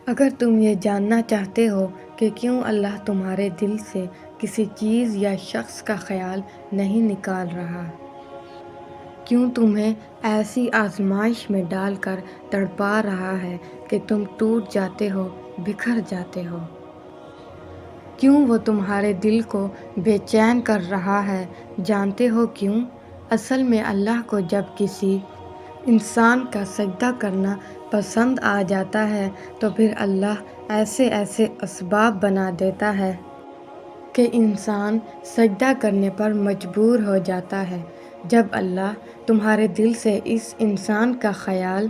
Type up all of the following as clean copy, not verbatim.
اگر تم یہ جاننا چاہتے ہو کہ کیوں اللہ تمہارے دل سے کسی چیز یا شخص کا خیال نہیں نکال رہا، کیوں تمہیں ایسی آزمائش میں ڈال کر تڑپا رہا ہے کہ تم ٹوٹ جاتے ہو، بکھر جاتے ہو، کیوں وہ تمہارے دل کو بے چین کر رہا ہے، جانتے ہو کیوں؟ اصل میں اللہ کو جب کسی انسان کا سجدہ کرنا پسند آ جاتا ہے تو پھر اللہ ایسے اسباب بنا دیتا ہے کہ انسان سجدہ کرنے پر مجبور ہو جاتا ہے۔ جب اللہ تمہارے دل سے اس انسان کا خیال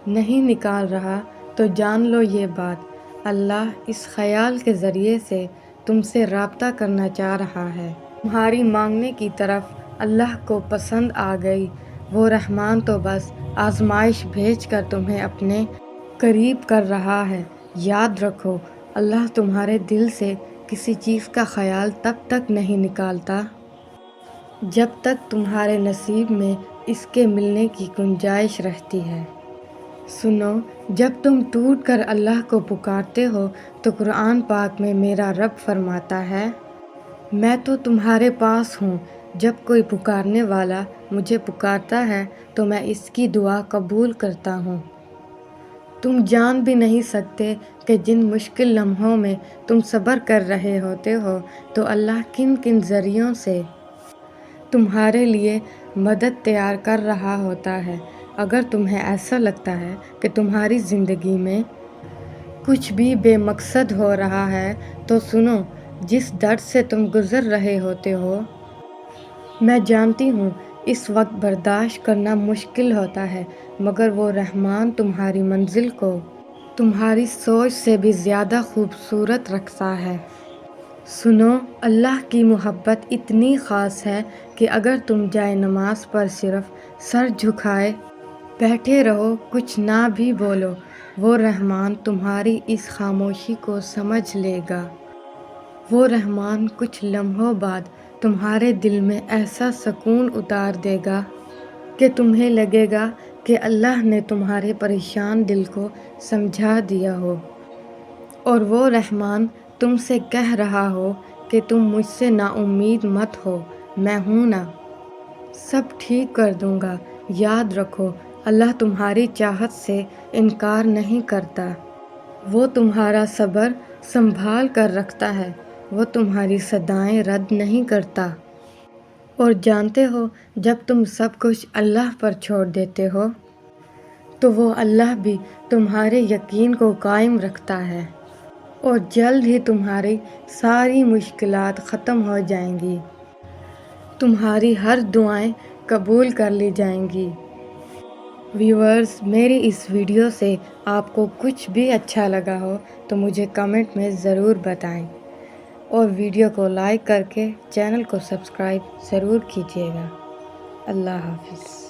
نہیں نکال رہا تو جان لو یہ بات، اللہ اس خیال کے ذریعے سے تم سے رابطہ کرنا چاہ رہا ہے۔ تمہاری مانگنے کی طرف اللہ کو پسند آ گئی، وہ رحمان تو بس آزمائش بھیج کر تمہیں اپنے قریب کر رہا ہے۔ یاد رکھو، اللہ تمہارے دل سے کسی چیز کا خیال تب تک نہیں نکالتا جب تک تمہارے نصیب میں اس کے ملنے کی گنجائش رہتی ہے۔ سنو، جب تم ٹوٹ کر اللہ کو پکارتے ہو تو قرآن پاک میں میرا رب فرماتا ہے، میں تو تمہارے پاس ہوں۔ جب کوئی پکارنے والا مجھے پکارتا ہے تو میں اس کی دعا قبول کرتا ہوں۔ تم جان بھی نہیں سکتے کہ جن مشکل لمحوں میں تم صبر کر رہے ہوتے ہو تو اللہ کن کن ذریعوں سے تمہارے لیے مدد تیار کر رہا ہوتا ہے۔ اگر تمہیں ایسا لگتا ہے کہ تمہاری زندگی میں کچھ بھی بے مقصد ہو رہا ہے تو سنو، جس درد سے تم گزر رہے ہوتے ہو، میں جانتی ہوں اس وقت برداشت کرنا مشکل ہوتا ہے، مگر وہ رحمان تمہاری منزل کو تمہاری سوچ سے بھی زیادہ خوبصورت رکھتا ہے۔ سنو، اللہ کی محبت اتنی خاص ہے کہ اگر تم جائے نماز پر صرف سر جھکائے بیٹھے رہو، کچھ نہ بھی بولو، وہ رحمان تمہاری اس خاموشی کو سمجھ لے گا۔ وہ رحمان کچھ لمحوں بعد تمہارے دل میں ایسا سکون اتار دے گا کہ تمہیں لگے گا کہ اللہ نے تمہارے پریشان دل کو سمجھا دیا ہو، اور وہ رحمان تم سے کہہ رہا ہو کہ تم مجھ سے نا امید مت ہو، میں ہوں نا، سب ٹھیک کر دوں گا۔ یاد رکھو، اللہ تمہاری چاہت سے انکار نہیں کرتا، وہ تمہارا صبر سنبھال کر رکھتا ہے، وہ تمہاری صدائیں رد نہیں کرتا۔ اور جانتے ہو، جب تم سب کچھ اللہ پر چھوڑ دیتے ہو تو وہ اللہ بھی تمہارے یقین کو قائم رکھتا ہے، اور جلد ہی تمہاری ساری مشکلات ختم ہو جائیں گی، تمہاری ہر دعائیں قبول کر لی جائیں گی۔ ویورز، میری اس ویڈیو سے آپ کو کچھ بھی اچھا لگا ہو تو مجھے کمنٹ میں ضرور بتائیں، اور ویڈیو کو لائک کر کے چینل کو سبسکرائب ضرور کیجیے گا۔ اللہ حافظ۔